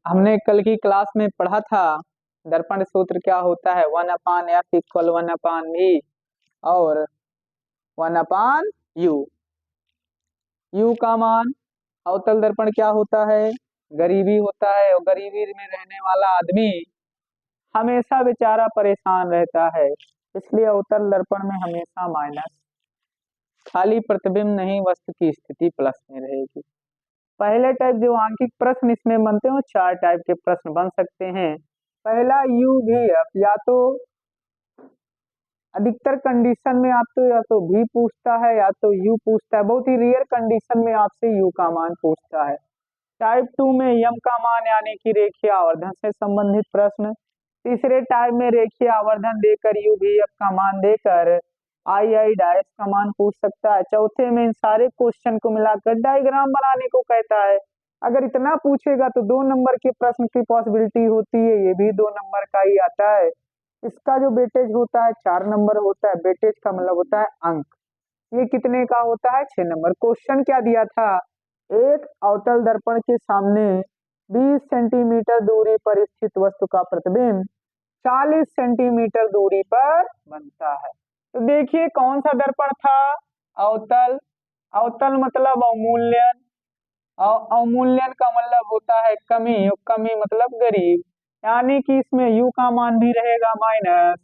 हमने कल की क्लास में पढ़ा था दर्पण सूत्र क्या होता है, 1/f इक्वल 1/v और 1/u। u का मान अवतल दर्पण क्या होता है, गरीबी होता है, और गरीबी में रहने वाला आदमी हमेशा बेचारा परेशान रहता है, इसलिए अवतल दर्पण में हमेशा माइनस। खाली प्रतिबिंब नहीं, वस्तु की स्थिति प्लस में रहेगी। पहले टाइप जो आंकिक प्रश्न इसमें बनते हैं, 4 टाइप के प्रश्न बन सकते हैं। पहला यू भी एफ, या तो अधिकतर कंडीशन में आप तो या तो भी पूछता है या तो यू पूछता है, बहुत ही रेयर कंडीशन में आपसे यू का मान पूछता है। टाइप 2 में यम का मान यानी कि रेखीय आवर्धन से संबंधित प्रश्न। तीसरे टाइप में रेखीय आवर्धन देकर यू भी एफ का मान देकर आई डैश का मान पूछ सकता है। चौथे में इन सारे क्वेश्चन को मिलाकर डायग्राम बनाने को कहता है। अगर इतना पूछेगा तो 2 नंबर के प्रश्न की पॉसिबिलिटी होती है, ये भी 2 नंबर का ही आता है। इसका जो वेटेज होता है 4 नंबर होता है, वेटेज का मतलब होता है अंक। ये कितने का होता है, 6 नंबर। क्वेश्चन क्या दिया था, एक अवतल दर्पण के सामने 20 सेंटीमीटर दूरी पर स्थित वस्तु का प्रतिबिंब 40 सेंटीमीटर दूरी पर बनता है। तो देखिए कौन सा दर्पण था, अवतल। अवतल मतलब अवमूल्यन, अवमूल्यन का मतलब होता है कमी, और कमी मतलब गरीब, यानी कि इसमें u का मान भी रहेगा माइनस,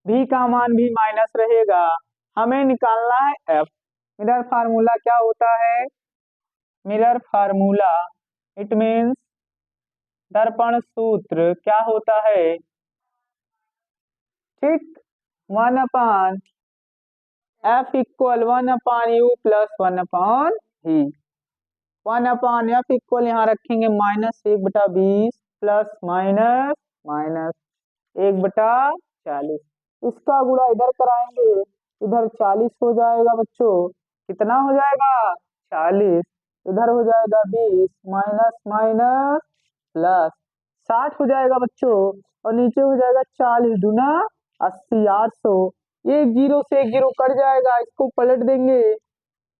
v का मान भी माइनस रहेगा। हमें निकालना है f। मिरर फार्मूला क्या होता है, मिरर फार्मूला इट मीन्स दर्पण सूत्र क्या होता है, ठीक, 1/f equal 1/u plus 1/v। 1/f equal यहाँ रखेंगे -1/20 प्लस माइनस माइनस 1/40। इसका गुणा इधर कराएंगे, इधर 40 हो जाएगा बच्चों, कितना हो जाएगा 40, इधर हो जाएगा 20 माइनस माइनस प्लस 60 हो जाएगा बच्चों, और नीचे हो जाएगा 40 दूना 80, 800। एक जीरो से एक जीरो कट जाएगा, इसको पलट देंगे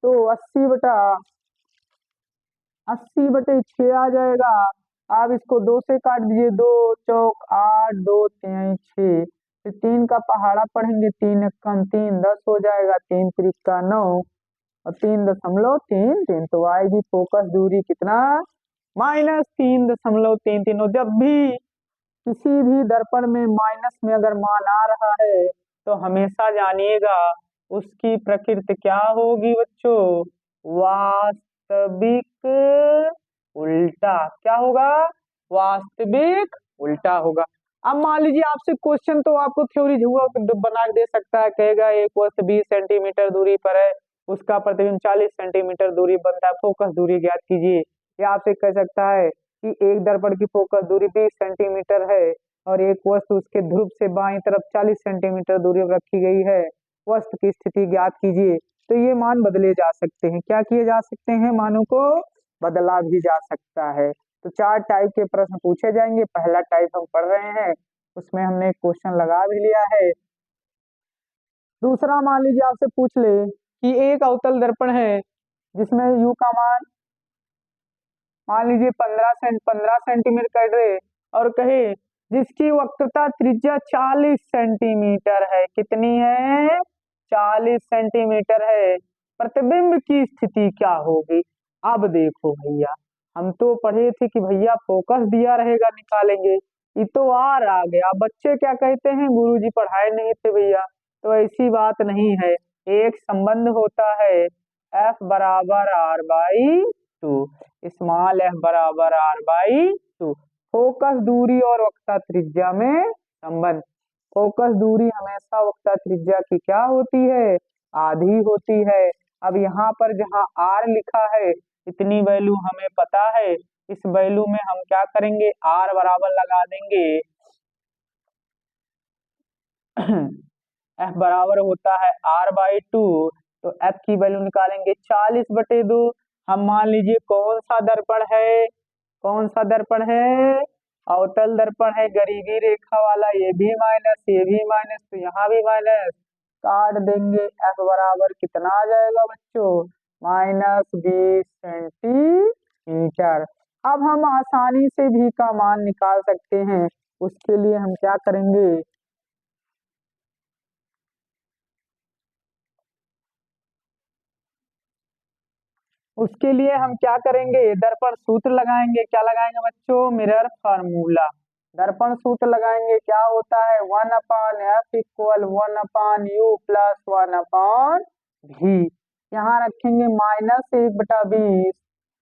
तो 80/6 आ जाएगा। आप इसको 2 से काट दीजिए, 2 चौक 8, 2 3 6, फिर 3 का पहाड़ा पढ़ेंगे, 3 एकम 3, 10 हो जाएगा, 3 त्रिका 9 और 3.33। तो आएगी फोकस दूरी कितना, -3.33। और जब भी किसी भी दर्पण में माइनस में अगर मान आ रहा है तो हमेशा जानिएगा उसकी प्रकृति क्या होगी बच्चों, वास्तविक उल्टा। क्या होगा, वास्तविक उल्टा होगा। अब मान लीजिए आपसे क्वेश्चन तो आपको थ्योरी बना के दे सकता है, कहेगा एक वस्तु 20 सेंटीमीटर दूरी पर है, उसका प्रतिबिंब 40 सेंटीमीटर दूरी बनता है, फोकस दूरी ज्ञात कीजिए। या आपसे कह सकता है कि एक दर्पण की फोकस दूरी 20 सेंटीमीटर है और एक वस्तु उसके ध्रुव से बाईं तरफ 40 सेंटीमीटर दूरी पर रखी गई है, वस्तु की स्थिति ज्ञात कीजिए। तो ये मान बदले जा सकते हैं, क्या किए जा सकते हैं, मानों को बदला भी जा सकता है। तो 4 टाइप के प्रश्न पूछे जाएंगे। पहला टाइप हम पढ़ रहे हैं, उसमें हमने क्वेश्चन लगा भी लिया है। दूसरा मान लीजिए आपसे पूछ ले कि एक अवतल दर्पण है जिसमें u का मान लीजिए 15 सेंटीमीटर कर रहे, और कहे जिसकी वक्रता त्रिज्या 40 सेंटीमीटर है, कितनी है, 40 सेंटीमीटर है, प्रतिबिंब की स्थिति क्या होगी। अब देखो भैया, हम तो पढ़े थे कि भैया फोकस दिया रहेगा निकालेंगे, ये तो आर आ गया। बच्चे क्या कहते हैं, गुरुजी पढ़ाए नहीं थे भैया, तो ऐसी बात नहीं है। एक संबंध होता है F बराबर R/2, स्मॉल f बराबर R/2। फोकस दूरी और वक्रता त्रिज्या में संबंध, फोकस दूरी हमेशा वक्रता त्रिज्या की क्या होती है, आधी होती है। अब यहाँ पर जहाँ R लिखा है इतनी वैल्यू हमें पता है, इस वैल्यू में हम क्या करेंगे, R बराबर लगा देंगे F बराबर होता है R/2, तो F की वैल्यू निकालेंगे 40/2। हम मान लीजिए कौन सा दर्पण है, कौन सा दर्पण है, अवतल दर्पण है, गरीबी रेखा वाला, ये भी माइनस ये भी माइनस, तो यहाँ भी माइनस, काट देंगे। F बराबर कितना आ जाएगा बच्चों, -20 सेंटीमीटर। अब हम आसानी से भी का मान निकाल सकते हैं। उसके लिए हम क्या करेंगे, उसके लिए हम क्या करेंगे, दर्पण सूत्र लगाएंगे। क्या लगाएंगे बच्चों, मिरर फार्मूला। दर्पण सूत्र लगाएंगे, क्या होता है, 1/f=1/u प्लस 1/v। यहाँ रखेंगे -1/20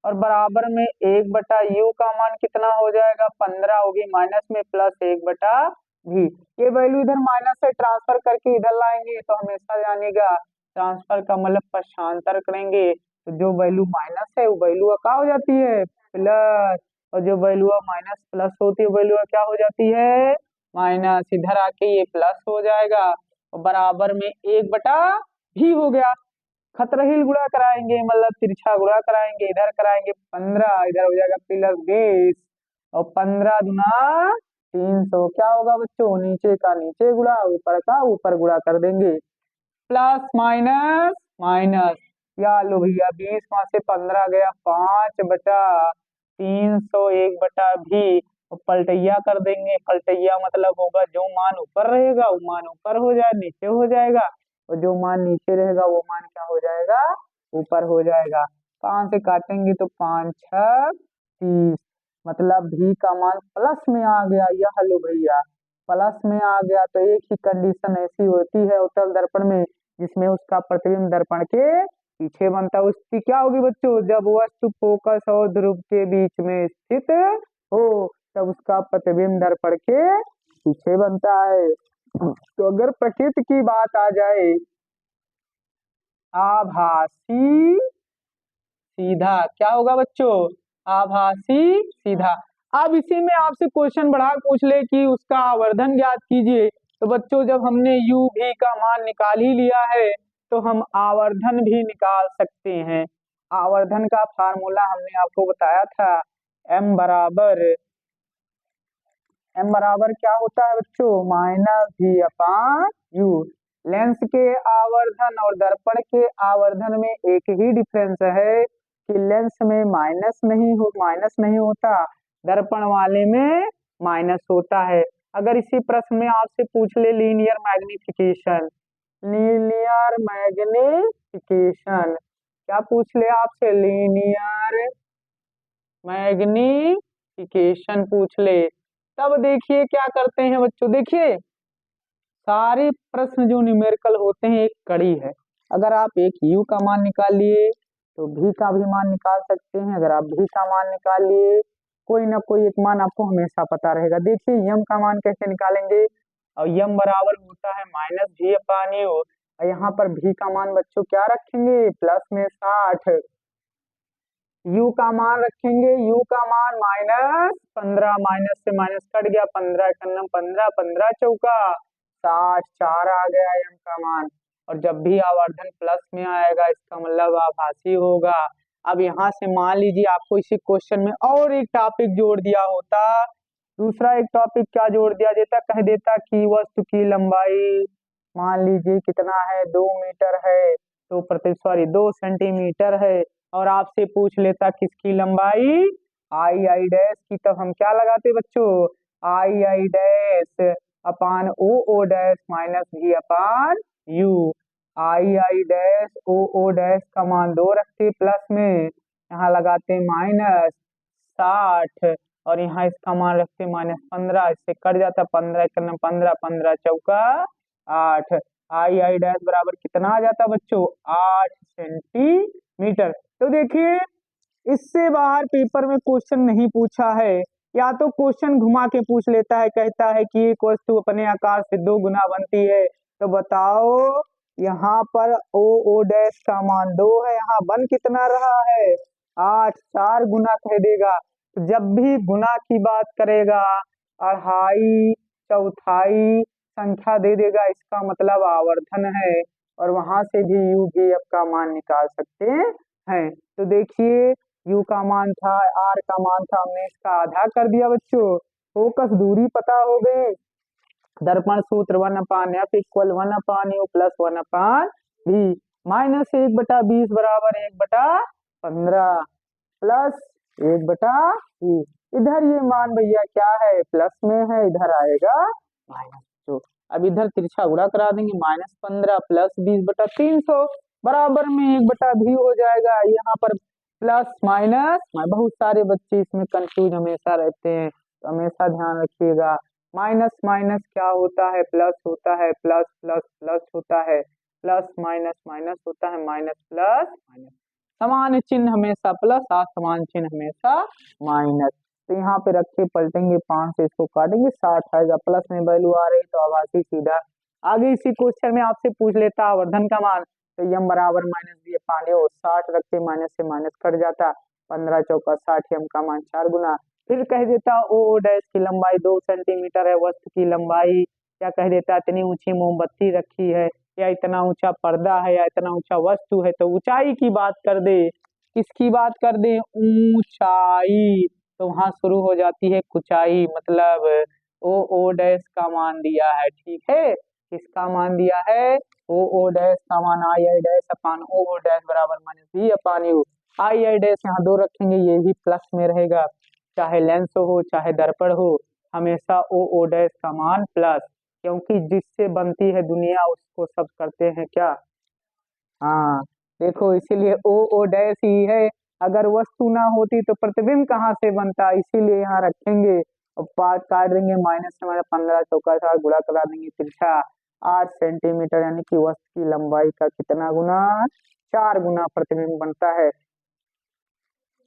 और बराबर में 1/u का मान कितना हो जाएगा, 15 होगी, माइनस में प्लस 1/v। ये वैल्यू इधर माइनस से ट्रांसफर करके इधर लाएंगे तो हमेशा जानेगा ट्रांसफर का मतलब पक्षांतर करेंगे तो जो वैल्यू माइनस है वो वैल्यू क्या हो जाती है, प्लस। और जो वैल्यू माइनस प्लस होती है वैल्यू क्या हो जाती है, माइनस। इधर आके ये प्लस हो जाएगा और बराबर में 1/भी हो गया। खतरहील गुणा कराएंगे मतलब तिरछा गुणा कराएंगे, इधर कराएंगे 15, इधर हो जाएगा +20 और 15×300 क्या होगा बच्चों, नीचे का नीचे गुणा ऊपर का ऊपर गुणा कर देंगे, प्लस माइनस माइनस। या लो भैया 20 वहां से 15 गया, 5/300 1/भी और पलटैया कर देंगे। पलटैया मतलब होगा जो मान ऊपर रहेगा वो मान ऊपर हो जाए नीचे हो जाएगा और जो मान नीचे रहेगा वो मान क्या हो जाएगा, ऊपर हो जाएगा। 5 से काटेंगे तो 5×6 = 30 मतलब भी का मान प्लस में आ गया। यह लो भैया प्लस में आ गया तो एक ही कंडीशन ऐसी होती है उत्तल दर्पण में जिसमें उसका प्रतिबिंब दर्पण के पीछे बनता है। उसकी क्या होगी बच्चों, जब वस्तु फोकस और ध्रुव के बीच में स्थित हो तब उसका प्रतिबिंब दर्पण के पीछे बनता है। तो अगर प्रकृति की बात आ जाए, आभासी सीधा क्या होगा बच्चों, आभासी सीधा। अब इसी में आपसे क्वेश्चन बढ़ा पूछ ले कि उसका आवर्धन ज्ञात कीजिए, तो बच्चों जब हमने u v का मान निकाल ही लिया है तो हम आवर्धन भी निकाल सकते हैं। आवर्धन का फार्मूला हमने आपको बताया था, m बराबर क्या होता है बच्चों, -v/u। लेंस के आवर्धन और दर्पण के आवर्धन में एक ही डिफरेंस है कि लेंस में माइनस नहीं होता, दर्पण वाले में माइनस होता है। अगर इसी प्रश्न में आपसे पूछ ले लीनियर मैग्निफिकेशन, क्या पूछ ले आपसे, लीनियर मैग्निफिकेशन पूछ ले, तब देखिए क्या करते हैं बच्चों। देखिए सारे प्रश्न जो न्यूमेरिकल होते हैं एक कड़ी है। अगर आप एक u का मान निकाल लिए तो v का भी मान निकाल सकते हैं। अगर आप v का मान निकाल लिए कोई ना कोई एक मान आपको हमेशा पता रहेगा। देखिए यम का मान कैसे निकालेंगे, और यम बराबर होता है -v/u और यहाँ पर v का मान बच्चों क्या रखेंगे, प्लस में 60। u का मान रखेंगे, u का मान -15, माइनस से माइनस कट गया, 15×15 15 चौका 60, 4 आ गया m का मान। और जब भी आवर्धन प्लस में आएगा इसका मतलब आभासी होगा। अब यहाँ से मान लीजिए आपको इसी क्वेश्चन में और एक टॉपिक जोड़ दिया होता, दूसरा एक टॉपिक क्या जोड़ दिया देता, कह देता कि वस्तु की लंबाई मान लीजिए कितना है, 2 मीटर है, तो 2 सेंटीमीटर है और आपसे पूछ लेता किसकी लंबाई, आई डैश की, तब हम क्या लगाते बच्चों, I dash upon O dash -v/u। I dash O dash का मान 2 रखते प्लस में, यहाँ लगाते -60 और यहाँ इसका मान रखते -15, इससे कट जाता 15×15 15 चौका 8। आई डैश बराबर कितना आ जाता बच्चों, 8 सेंटीमीटर। तो देखिए इससे बाहर पेपर में क्वेश्चन नहीं पूछा है, या तो क्वेश्चन घुमा के पूछ लेता है, कहता है कि एक वस्तु अपने आकार से 2 गुना बनती है, तो बताओ यहाँ पर ओ डैश का मान 2 है, यहाँ बन कितना रहा है 8, 4 गुना कह देगा। तो जब भी गुना की बात करेगा अढ़ाई चौथाई संख्या दे देगा, इसका मतलब आवर्धन है और वहां से भी u v f का मान निकाल सकते हैं। तो देखिए u का मान था, r का मान था, हमने इसका आधा कर दिया बच्चों। फोकस दूरी पता हो गई, दर्पण सूत्र 1/f = 1/u प्लस 1/v, -1/20 बराबर 1/15 प्लस 1/2। इधर ये मान भैया क्या है, प्लस में है, इधर आएगा -2। अब इधर तिरछा गुणा करा देंगे, -15 प्लस 20/300 बराबर में 1/भी हो जाएगा। यहाँ पर प्लस माइनस, बहुत सारे बच्चे इसमें कंफ्यूज हमेशा रहते हैं, तो हमेशा ध्यान रखिएगा। माइनस माइनस क्या होता है, प्लस होता है, प्लस प्लस प्लस होता है, प्लस माइनस माइनस होता है, माइनस प्लस माइनस, समान चिन्ह हमेशा प्लस, असमान चिन्ह हमेशा माइनस। तो यहाँ पे रखे पलटेंगे 5 से इसको काटेंगे, 60 आएगा, प्लस में वैल्यू आ रही तो आवासी सीधा। आगे इसी क्वेश्चन में आपसे पूछ लेता आवर्धन का मान, तो यम बराबर माइनस दिए पाने हो, 60 रखते माइनस से माइनस कट जाता, 15 चौका 60, यम का मान 4 गुना। फिर कह देता ओ डैश की लंबाई 2 सेंटीमीटर है, वस्तु की लंबाई क्या कह देता, इतनी ऊंची मोमबत्ती रखी है, या इतना ऊंचा पर्दा है, या इतना ऊंचा वस्तु है, तो ऊंचाई की बात कर दे। किसकी बात कर दे, ऊंचाई, तो वहां शुरू हो जाती है कुचाई, मतलब ओ डैश का मान दिया है, ठीक है। किसका मान दिया है, ओ डैश का मान आई डैश अपान ओ डैश बराबर -v/u। आई डैश यहाँ 2 रखेंगे, ये भी प्लस में रहेगा, चाहे लेंस हो चाहे दर्पण हो, हमेशा ओ डैश का मान प्लस, क्योंकि जिससे बनती है दुनिया उसको सब करते हैं क्या, हाँ। देखो इसीलिए ओ डैश ही है, अगर वस्तु ना होती तो प्रतिबिंब कहाँ से बनता, इसीलिए यहाँ रखेंगे। और पाँच काट देंगे, माइनस से माइनस 15 चौका 60 गुणा करा देंगे, तिरछा 8 सेंटीमीटर, यानी कि वस्तु की लंबाई का कितना गुना, 4 गुना प्रतिबिंब बनता है।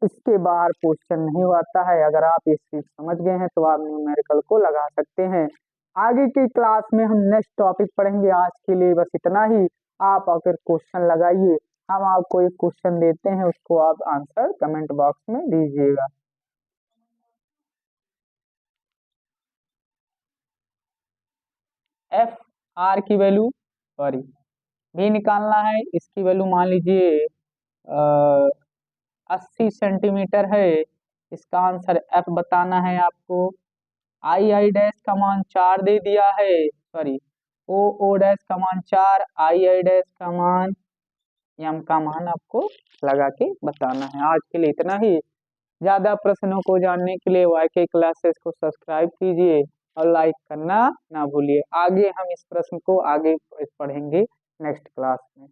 इसके बाहर क्वेश्चन नहीं आता है। अगर आप इस चीज समझ गए हैं तो आप न्यूमेरिकल को लगा सकते हैं। आगे की क्लास में हम नेक्स्ट टॉपिक पढ़ेंगे, आज के लिए बस इतना ही। आप अगर क्वेश्चन लगाइए, हम आपको एक क्वेश्चन देते हैं, उसको आप आंसर कमेंट बॉक्स में दीजिएगा। एफ आर की वैल्यू, सॉरी भी निकालना है, इसकी वैल्यू मान लीजिए 80 सेंटीमीटर है। इसका आंसर एफ बताना है आपको। आई डैश का मान 4 दे दिया है, सॉरी ओ डैश का मान 4, आई डैश का मान, एम का मान आपको लगा के बताना है। आज के लिए इतना ही। ज्यादा प्रश्नों को जानने के लिए वाईके क्लासेस को सब्सक्राइब कीजिए और लाइक करना ना भूलिए। आगे हम इस प्रश्न को आगे पढ़ेंगे नेक्स्ट क्लास में।